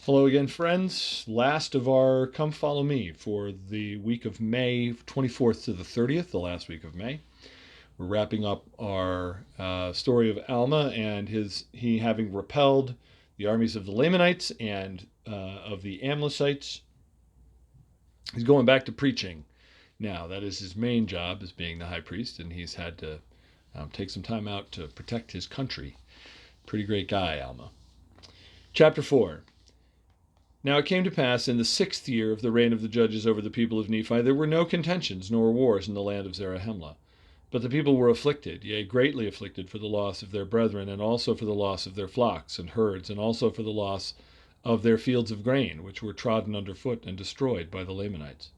Hello again, friends. Last of our Come Follow Me for the week of May 24th to the 30th, the last week of May. We're wrapping up our story of Alma and he having repelled the armies of the Lamanites and of the Amlicites. He's going back to preaching now. That is his main job, as being the high priest, and he's had to take some time out to protect his country. Pretty great guy, Alma. Chapter 4. Now it came to pass in the 6th year of the reign of the judges over the people of Nephi, there were no contentions nor wars in the land of Zarahemla. But the people were afflicted, yea, greatly afflicted, for the loss of their brethren, and also for the loss of their flocks and herds, and also for the loss of their fields of grain, which were trodden under foot and destroyed by the Lamanites.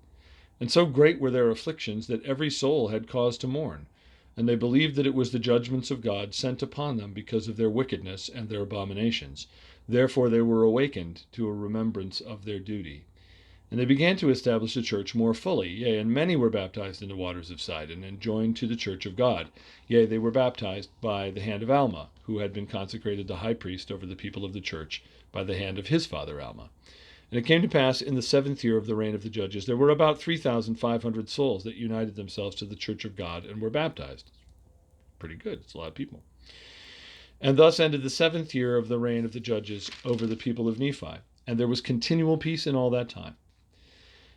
And so great were their afflictions that every soul had cause to mourn. And they believed that it was the judgments of God sent upon them because of their wickedness and their abominations. Therefore they were awakened to a remembrance of their duty. And they began to establish the church more fully. Yea, and many were baptized in the waters of Sidon, and joined to the church of God. Yea, they were baptized by the hand of Alma, who had been consecrated the high priest over the people of the church by the hand of his father Alma. And it came to pass in the 7th year of the reign of the judges, there were about 3,500 souls that united themselves to the church of God and were baptized. Pretty good. It's a lot of people. And thus ended the 7th year of the reign of the judges over the people of Nephi. And there was continual peace in all that time.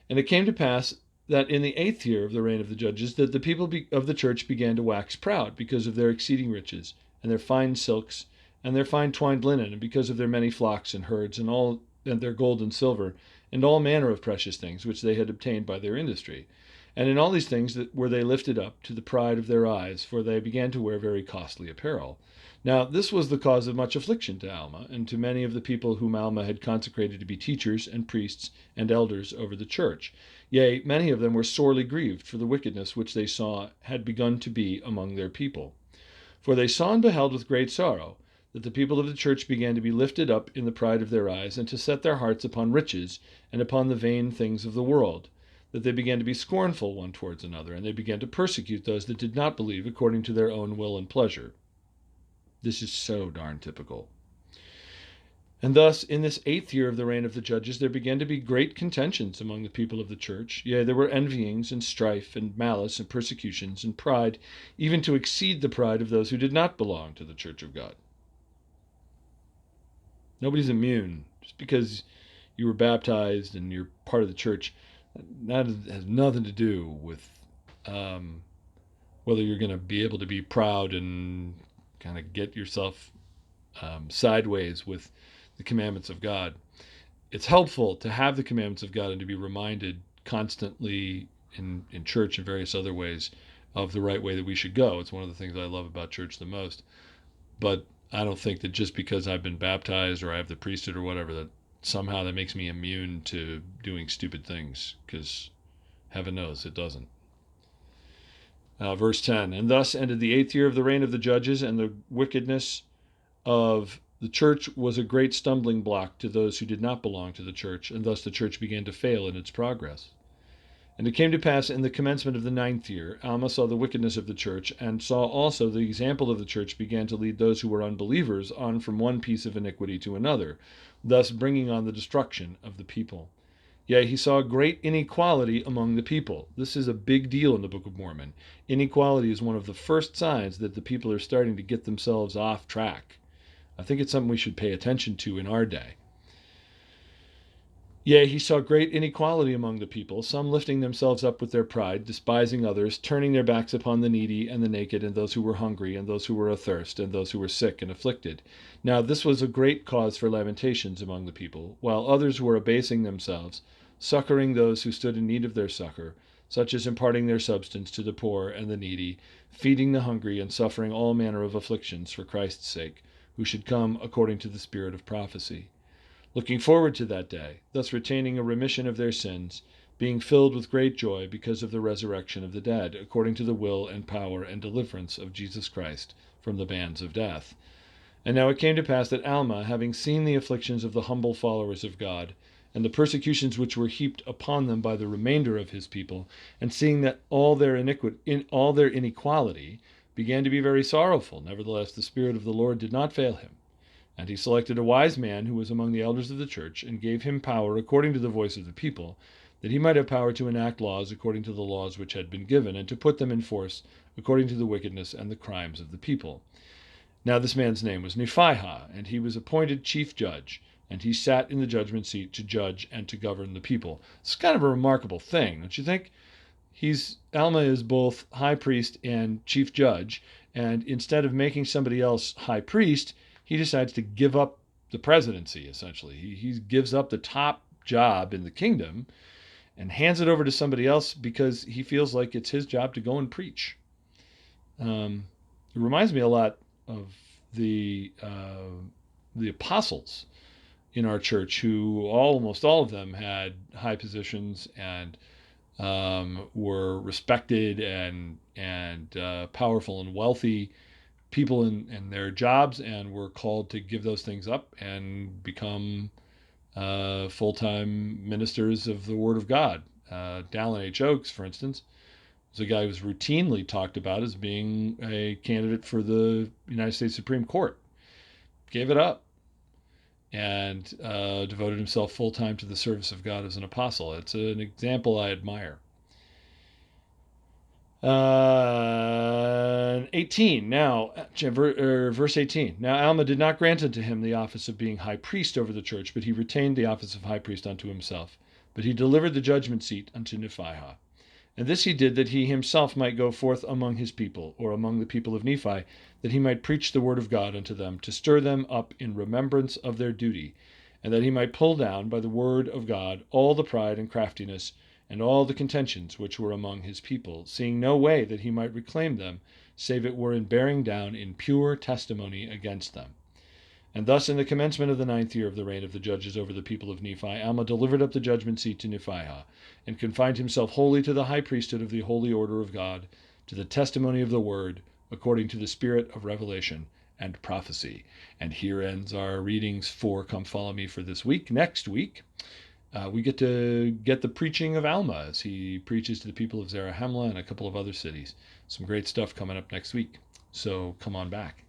And it came to pass that in the 8th year of the reign of the judges, that the people of the church began to wax proud because of their exceeding riches, and their fine silks, and their fine twined linen, and because of their many flocks and herds, and their gold and silver, and all manner of precious things which they had obtained by their industry. And in all these things were they lifted up to the pride of their eyes, for they began to wear very costly apparel. Now this was the cause of much affliction to Alma, and to many of the people whom Alma had consecrated to be teachers and priests and elders over the church. Yea, many of them were sorely grieved for the wickedness which they saw had begun to be among their people. For they saw and beheld with great sorrow that the people of the church began to be lifted up in the pride of their eyes, and to set their hearts upon riches and upon the vain things of the world, that they began to be scornful one towards another, and they began to persecute those that did not believe according to their own will and pleasure. This is so darn typical. And thus, in this 8th year of the reign of the judges, there began to be great contentions among the people of the church. Yea, there were envyings and strife and malice and persecutions and pride, even to exceed the pride of those who did not belong to the church of God. Nobody's immune. Just because you were baptized and you're part of the church, that has nothing to do with whether you're going to be able to be proud and kind of get yourself sideways with the commandments of God. It's helpful to have the commandments of God and to be reminded constantly in church and various other ways of the right way that we should go. It's one of the things I love about church the most. But I don't think that just because I've been baptized or I have the priesthood or whatever, that somehow that makes me immune to doing stupid things, because heaven knows it doesn't. Verse 10, and thus ended the 8th year of the reign of the judges, and the wickedness of the church was a great stumbling block to those who did not belong to the church, and thus the church began to fail in its progress. And it came to pass in the commencement of the 9th year, Alma saw the wickedness of the church, and saw also the example of the church began to lead those who were unbelievers on from one piece of iniquity to another, thus bringing on the destruction of the people. Yea, he saw great inequality among the people. This is a big deal in the Book of Mormon. Inequality is one of the first signs that the people are starting to get themselves off track. I think it's something we should pay attention to in our day. Yea, he saw great inequality among the people, some lifting themselves up with their pride, despising others, turning their backs upon the needy and the naked, and those who were hungry, and those who were athirst, and those who were sick and afflicted. Now this was a great cause for lamentations among the people, while others were abasing themselves, succoring those who stood in need of their succor, such as imparting their substance to the poor and the needy, feeding the hungry, and suffering all manner of afflictions for Christ's sake, who should come according to the spirit of prophecy, looking forward to that day, thus retaining a remission of their sins, being filled with great joy because of the resurrection of the dead, according to the will and power and deliverance of Jesus Christ from the bands of death. And now it came to pass that Alma, having seen the afflictions of the humble followers of God, and the persecutions which were heaped upon them by the remainder of his people, and seeing that all their inequality, began to be very sorrowful. Nevertheless, the Spirit of the Lord did not fail him, And he selected a wise man who was among the elders of the church, and gave him power according to the voice of the people, that he might have power to enact laws according to the laws which had been given, and to put them in force according to the wickedness and the crimes of the people. Now this man's name was Nephihah, and he was appointed chief judge, and he sat in the judgment seat to judge and to govern the people. It's kind of a remarkable thing, don't you think? Alma is both high priest and chief judge, and instead of making somebody else high priest, he decides to give up the presidency, essentially. He gives up the top job in the kingdom and hands it over to somebody else because he feels like it's his job to go and preach. It reminds me a lot of the apostles in our church, who almost all of them had high positions and were respected and powerful and wealthy people in their jobs, and were called to give those things up and become full-time ministers of the Word of God. Dallin H. Oaks, for instance, was a guy who was routinely talked about as being a candidate for the United States Supreme Court. Gave it up and devoted himself full-time to the service of God as an apostle. It's an example I admire. 18. Now, verse 18. Now Alma did not grant unto him the office of being high priest over the church, but he retained the office of high priest unto himself. But he delivered the judgment seat unto Nephihah. And this he did that he himself might go forth among his people, or among the people of Nephi, that he might preach the word of God unto them, to stir them up in remembrance of their duty, and that he might pull down by the word of God all the pride and craftiness, and all the contentions which were among his people, seeing no way that he might reclaim them, save it were in bearing down in pure testimony against them. And thus in the commencement of the 9th year of the reign of the judges over the people of Nephi, Alma delivered up the judgment seat to Nephihah, and confined himself wholly to the high priesthood of the holy order of God, to the testimony of the word, according to the spirit of revelation and prophecy. And here ends our readings for Come Follow Me for this week. Next week, we get to get the preaching of Alma as he preaches to the people of Zarahemla and a couple of other cities. Some great stuff coming up next week. So come on back.